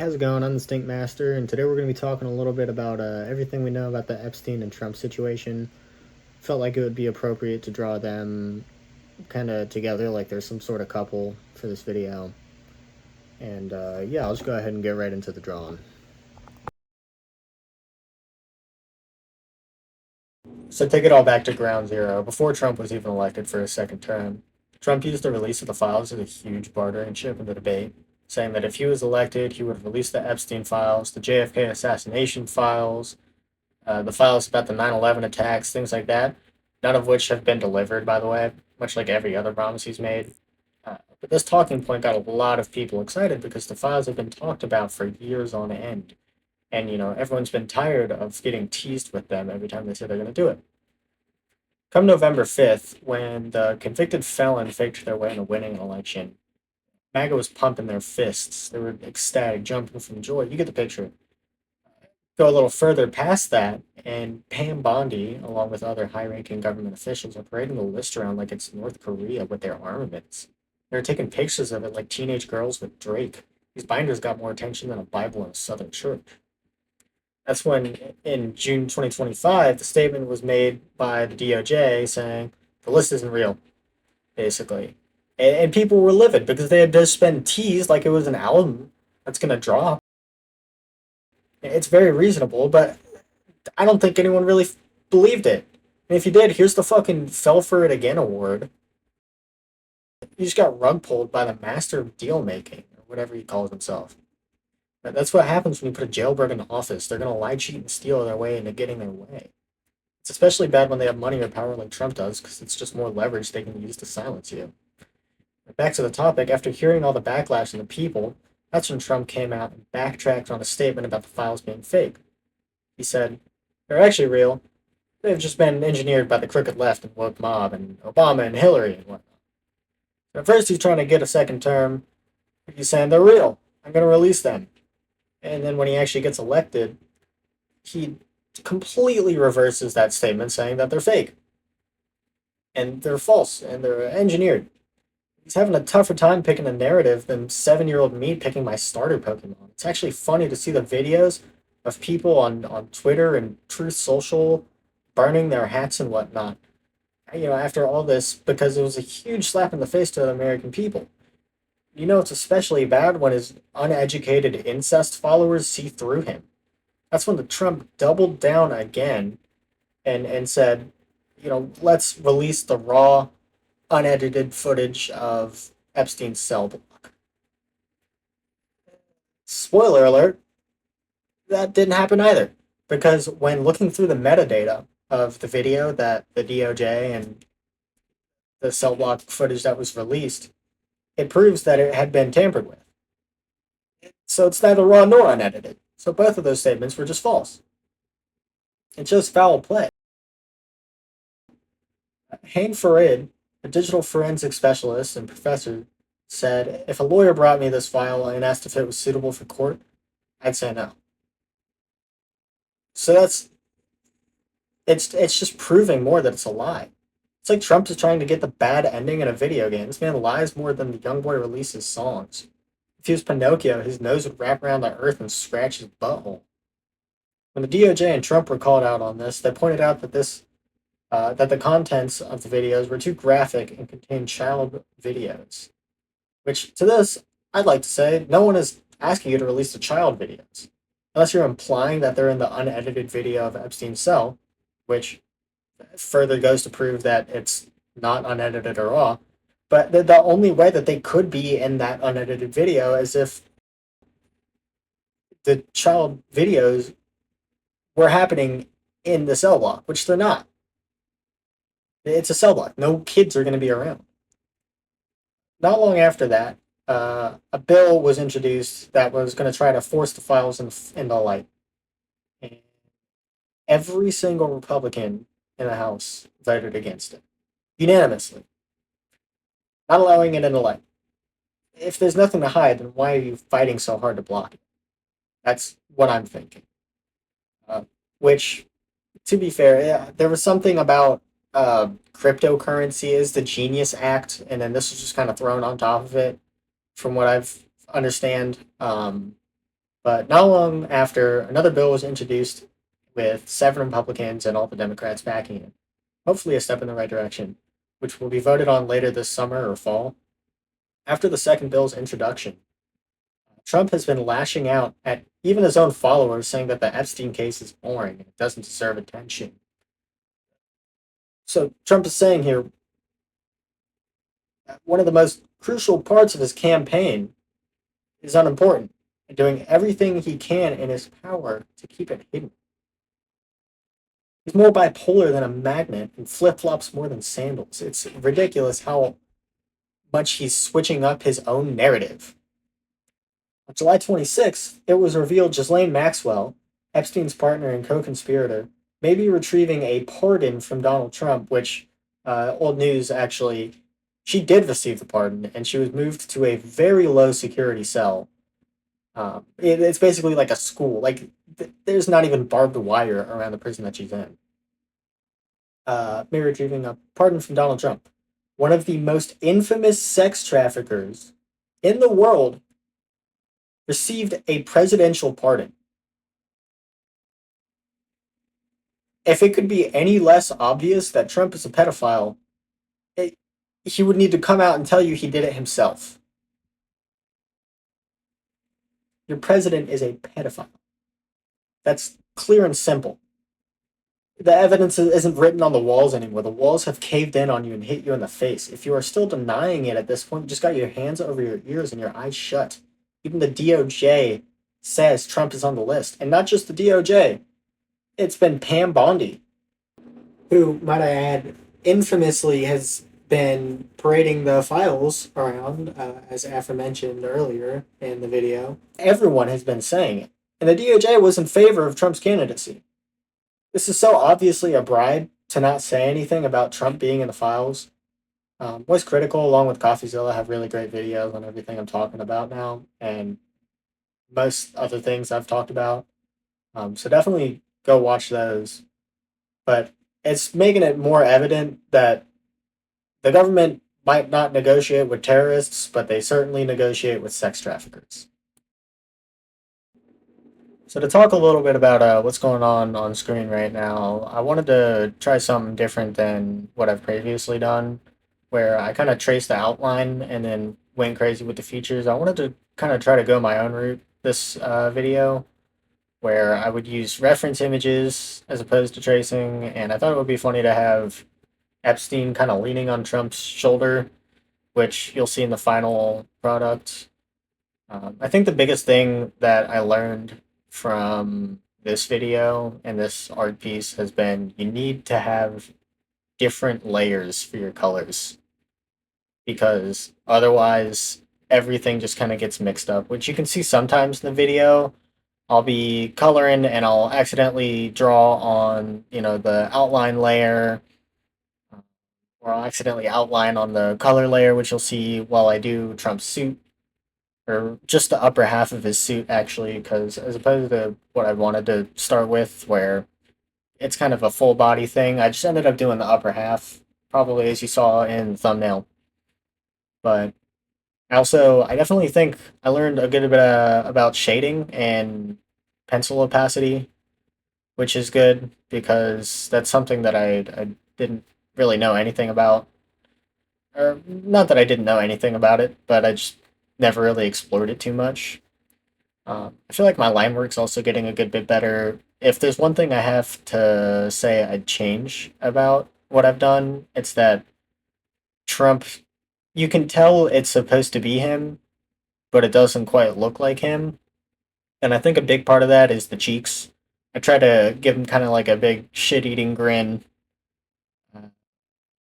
How's it going? I'm the Stink Master, and today we're going to be talking a little bit about everything we know about the Epstein and Trump situation. Felt like it would be appropriate to draw them kind of together, like there's some sort of couple for this video. And yeah, I'll just go ahead and get right into the drawing. So take it all back to ground zero. Before Trump was even elected for his second term, Trump used the release of the files as a huge bartering chip in the debate, saying that if he was elected, he would release the Epstein files, the JFK assassination files, the files about the 9/11 attacks, things like that, none of which have been delivered, by the way, much like every other promise he's made. But this talking point got a lot of people excited because the files have been talked about for years on end. And, everyone's been tired of getting teased with them every time they say they're going to do it. Come November 5th, when the convicted felon faked their way into winning an election, MAGA was pumping their fists. They were ecstatic, jumping from joy. You get the picture. Go a little further past that, and Pam Bondi, along with other high ranking government officials, are parading the list around like it's North Korea with their armaments. They're taking pictures of it like teenage girls with Drake. These binders got more attention than a Bible in a Southern church. That's when, in June 2025, the statement was made by the DOJ saying the list isn't real, basically. And people were livid because they had just been teased like it was an album that's going to drop. It's very reasonable, but I don't think anyone really believed it. And if you did, here's the fucking Fell for It Again award. He just got rug pulled by the master of deal making, or whatever he calls himself. That's what happens when you put a jailbird in office. They're going to lie, cheat, and steal their way into getting their way. It's especially bad when they have money or power like Trump does, because it's just more leverage they can use to silence you. But back to the topic, after hearing all the backlash from the people, that's when Trump came out and backtracked on a statement about the files being fake. He said, they're actually real. They've just been engineered by the crooked left and woke mob and Obama and Hillary and whatnot. At first, he's trying to get a second term. He's saying they're real. I'm going to release them. And then when he actually gets elected, he completely reverses that statement, saying that they're fake and they're false and they're engineered. He's having a tougher time picking a narrative than 7-year-old me picking my starter Pokemon. It's actually funny to see the videos of people on Twitter and Truth Social burning their hats and whatnot. After all this, because it was a huge slap in the face to the American people. It's especially bad when his uneducated incest followers see through him. That's when the Trump doubled down again and said, let's release the raw, unedited footage of Epstein's cell block. Spoiler alert, that didn't happen either. Because when looking through the metadata of the video that the DOJ and the cell block footage that was released, it proves that it had been tampered with. So it's neither raw nor unedited. So both of those statements were just false. It's just foul play. Hain Farid, a digital forensic specialist and professor, said, if a lawyer brought me this file and asked if it was suitable for court, I'd say no. So it's just proving more that it's a lie. It's like Trump is trying to get the bad ending in a video game. This man lies more than the young boy releases songs. If he was Pinocchio, his nose would wrap around the earth and scratch his butthole. When the DOJ and Trump were called out on this, they pointed out that the contents of the videos were too graphic and contained child videos. Which, to this, I'd like to say, no one is asking you to release the child videos. Unless you're implying that they're in the unedited video of Epstein's cell, which further goes to prove that it's not unedited or raw. But the only way that they could be in that unedited video is if the child videos were happening in the cell block, which they're not. It's a cell block. No kids are going to be around. Not long after that, a bill was introduced that was going to try to force the files in the light. And every single Republican in the House voted against it, unanimously, not allowing it in the light. If there's nothing to hide, then why are you fighting so hard to block it? That's what I'm thinking. Which, to be fair, yeah, there was something about cryptocurrency is the Genius Act, and then this was just kind of thrown on top of it, from what I've understand. But not long after, another bill was introduced with 7 Republicans and all the Democrats backing it. Hopefully, a step in the right direction, which will be voted on later this summer or fall. After the second bill's introduction, Trump has been lashing out at even his own followers, saying that the Epstein case is boring and it doesn't deserve attention. So, Trump is saying here one of the most crucial parts of his campaign is unimportant and doing everything he can in his power to keep it hidden. He's more bipolar than a magnet and flip flops more than sandals. It's ridiculous how much he's switching up his own narrative. On July 26th, it was revealed Ghislaine Maxwell, Epstein's partner and co conspirator, may be retrieving a pardon from Donald Trump, which, old news actually, she did receive the pardon and she was moved to a very low security cell. It's basically like a school. There's not even barbed wire around the prison that she's in. May retrieving a pardon from Donald Trump, one of the most infamous sex traffickers in the world, received a presidential pardon. If it could be any less obvious that Trump is a pedophile, he would need to come out and tell you he did it himself. Your president is a pedophile. That's clear and simple. The evidence isn't written on the walls anymore. The walls have caved in on you and hit you in the face. If you are still denying it at this point, you just got your hands over your ears and your eyes shut. Even the DOJ says Trump is on the list. And not just the DOJ. It's been Pam Bondi, who, might I add, infamously has been parading the files around, as aforementioned earlier in the video. Everyone has been saying it. And the DOJ was in favor of Trump's candidacy. This is so obviously a bribe to not say anything about Trump being in the files. Voice Critical, along with CoffeeZilla, have really great videos on everything I'm talking about now, and most other things I've talked about. So definitely go watch those. But it's making it more evident that the government might not negotiate with terrorists, but they certainly negotiate with sex traffickers. So to talk a little bit about what's going on screen right now, I wanted to try something different than what I've previously done, where I kind of traced the outline and then went crazy with the features. I wanted to kind of try to go my own route this video, where I would use reference images as opposed to tracing, and I thought it would be funny to have Epstein kind of leaning on Trump's shoulder, which you'll see in the final product. I think the biggest thing that I learned from this video and this art piece has been you need to have different layers for your colors, because otherwise everything just kind of gets mixed up, which you can see sometimes in the video. I'll be coloring and I'll accidentally draw on, the outline layer, or I'll accidentally outline on the color layer, which you'll see while I do Trump's suit, or just the upper half of his suit, actually, because as opposed to what I wanted to start with, where it's kind of a full body thing, I just ended up doing the upper half, probably as you saw in the thumbnail. But I definitely think I learned a good bit about shading and pencil opacity, which is good because that's something that I didn't really know anything about. Or not that I didn't know anything about it, but I just never really explored it too much. I feel like my line work's also getting a good bit better. If there's one thing I have to say I'd change about what I've done, it's that Trump, you can tell it's supposed to be him, but it doesn't quite look like him. And I think a big part of that is the cheeks. I try to give him kind of like a big shit-eating grin, uh,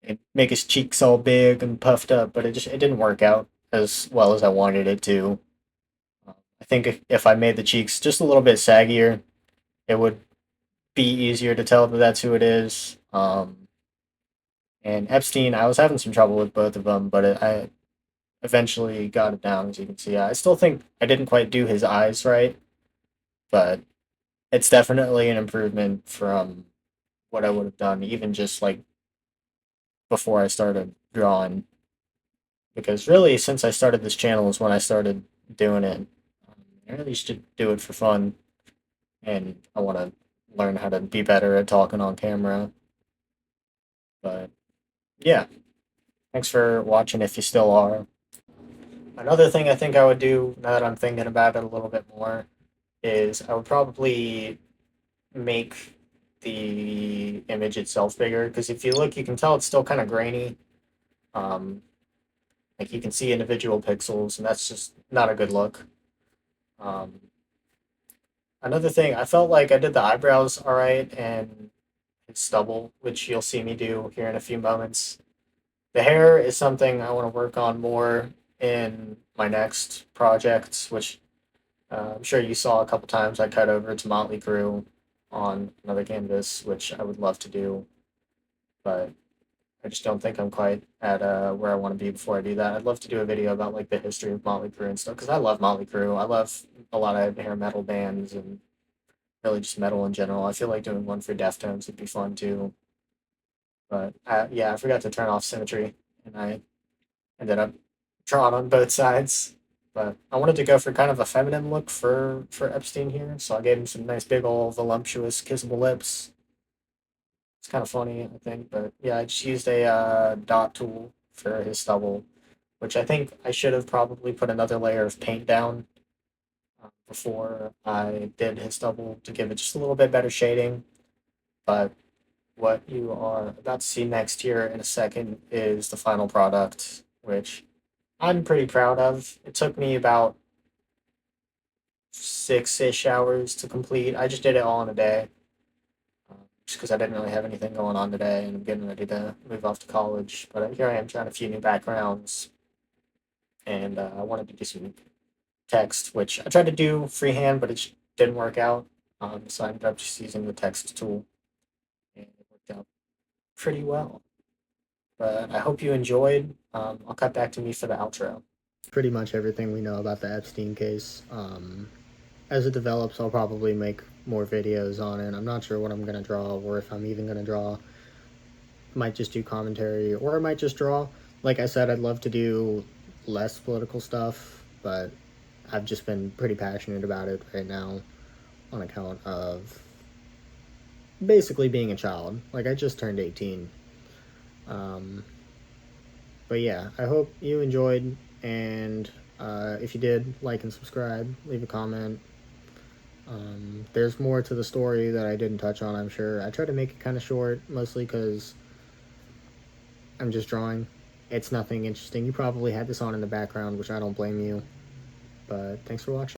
and make his cheeks all big and puffed up, but it didn't work out as well as I wanted it to. I think if I made the cheeks just a little bit saggier, it would be easier to tell that that's who it is. And Epstein, I was having some trouble with both of them, but I eventually got it down, as you can see. I still think I didn't quite do his eyes right, but it's definitely an improvement from what I would have done, even just like before I started drawing. Because really, since I started this channel is when I started doing it. I really should do it for fun, and I want to learn how to be better at talking on camera. But yeah, thanks for watching if you still are. Another thing I think I would do now that I'm thinking about it a little bit more is I would probably make the image itself bigger because if you look, you can tell it's still kind of grainy. Um, like you can see individual pixels, and that's just not a good look. Um, Another thing, I felt like I did the eyebrows all right and it's stubble, which you'll see me do here in a few moments. The hair is something I want to work on more in my next project, which I'm sure you saw a couple times. I cut over to Motley Crue on another canvas, which I would love to do, but I just don't think I'm quite at where I want to be before I do that. I'd love to do a video about like the history of Motley Crue and stuff because I love Motley Crue. I love a lot of hair metal bands and really just metal in general. I feel like doing one for Deftones would be fun too. But yeah, I forgot to turn off symmetry, and I ended up drawing on both sides. But I wanted to go for kind of a feminine look for Epstein here, so I gave him some nice big old voluptuous kissable lips. It's kind of funny, I think, but yeah, I just used a dot tool for his stubble, which I think I should have probably put another layer of paint down before I did his stubble to give it just a little bit better shading. But what you are about to see next here in a second is the final product, which I'm pretty proud of. It took me about 6-ish hours to complete. I just did it all in a day, just because I didn't really have anything going on today and I'm getting ready to move off to college. But here I am trying a few new backgrounds, and I wanted to do some text, which I tried to do freehand, but it didn't work out. So I ended up just using the text tool, and it worked out pretty well. But I hope you enjoyed. I'll cut back to me for the outro. Pretty much everything we know about the Epstein case. As it develops, I'll probably make more videos on it. I'm not sure what I'm going to draw or if I'm even going to draw. Might just do commentary or I might just draw. Like I said, I'd love to do less political stuff, but I've just been pretty passionate about it right now on account of basically being a child. Like I just turned 18. Um, but yeah, I hope you enjoyed, and if you did, like and subscribe, leave a comment. There's more to the story that I didn't touch on, I'm sure. I tried to make it kind of short, mostly because I'm just drawing. It's nothing interesting. You probably had this on in the background, which I don't blame you. But thanks for watching.